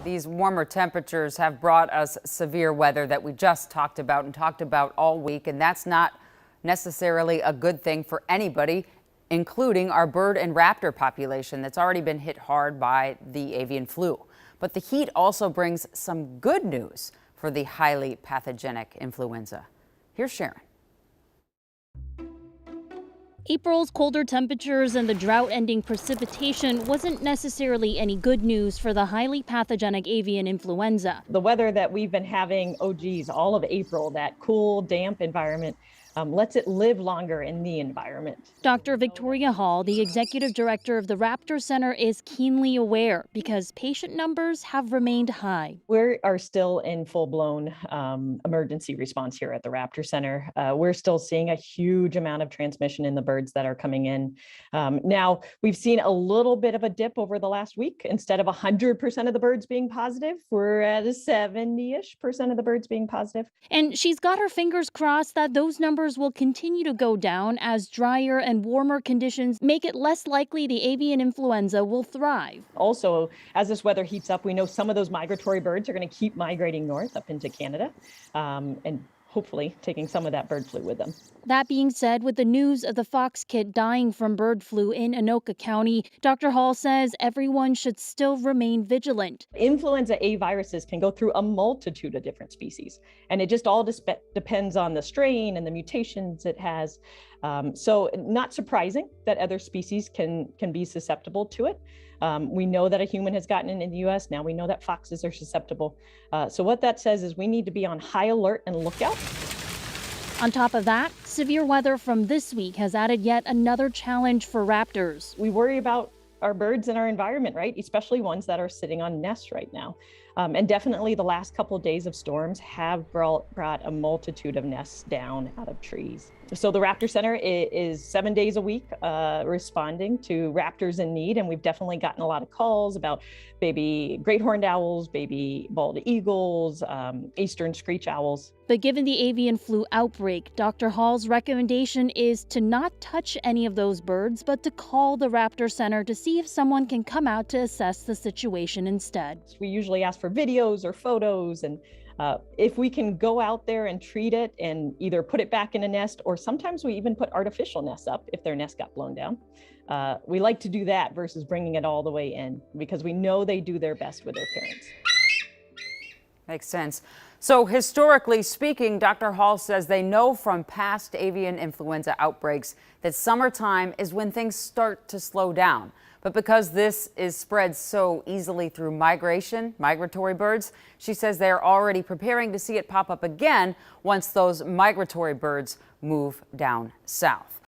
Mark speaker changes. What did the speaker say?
Speaker 1: These warmer temperatures have brought us severe weather that we just talked about all week, and that's not necessarily a good thing for anybody, including our bird and raptor population that's already been hit hard by the avian flu. But the heat also brings some good news for the highly pathogenic influenza. Here's Sharon.
Speaker 2: April's colder temperatures and the drought-ending precipitation wasn't necessarily any good news for the highly pathogenic avian influenza.
Speaker 3: The weather that we've been having, all of April, that cool, damp environment, lets it live longer in the environment.
Speaker 2: Dr. Victoria Hall, the executive director of the Raptor Center, is keenly aware because patient numbers have remained high.
Speaker 3: We are still in full-blown emergency response here at the Raptor Center. We're still seeing a huge amount of transmission in the birds that are coming in. Now, we've seen a little bit of a dip over the last week. Instead of 100% of the birds being positive, we're at a 70-ish% of the birds being positive.
Speaker 2: And she's got her fingers crossed that those numbers will continue to go down as drier and warmer conditions make it less likely the avian influenza will thrive.
Speaker 3: Also, as this weather heats up, we know some of those migratory birds are going to keep migrating north up into Canada and hopefully taking some of that bird flu with them.
Speaker 2: That being said, with the news of the fox kit dying from bird flu in Anoka County, Dr. Hall says everyone should still remain vigilant.
Speaker 3: Influenza A viruses can go through a multitude of different species, and it just all depends on the strain and the mutations it has. So not surprising that other species can be susceptible to it. We know that a human has gotten it in the U.S. Now we know that foxes are susceptible. So what that says is we need to be on high alert and lookout.
Speaker 2: On top of that, severe weather from this week has added yet another challenge for raptors.
Speaker 3: We worry about our birds in our environment, right? Especially ones that are sitting on nests right now. And definitely the last couple of days of storms have brought a multitude of nests down out of trees. So the Raptor Center is 7 days a week responding to raptors in need. And we've definitely gotten a lot of calls about baby great horned owls, baby bald eagles, eastern screech owls.
Speaker 2: But given the avian flu outbreak, Dr. Hall's recommendation is to not touch any of those birds, but to call the Raptor Center to see if someone can come out to assess the situation instead.
Speaker 3: We usually ask for videos or photos, and if we can go out there and treat it and either put it back in a nest, or sometimes we even put artificial nests up if their nest got blown down. We like to do that versus bringing it all the way in because we know they do their best with their parents.
Speaker 1: Makes sense. So historically speaking, Dr. Hall says they know from past avian influenza outbreaks that summertime is when things start to slow down. But because this is spread so easily through migratory birds, she says they are already preparing to see it pop up again once those migratory birds move down south.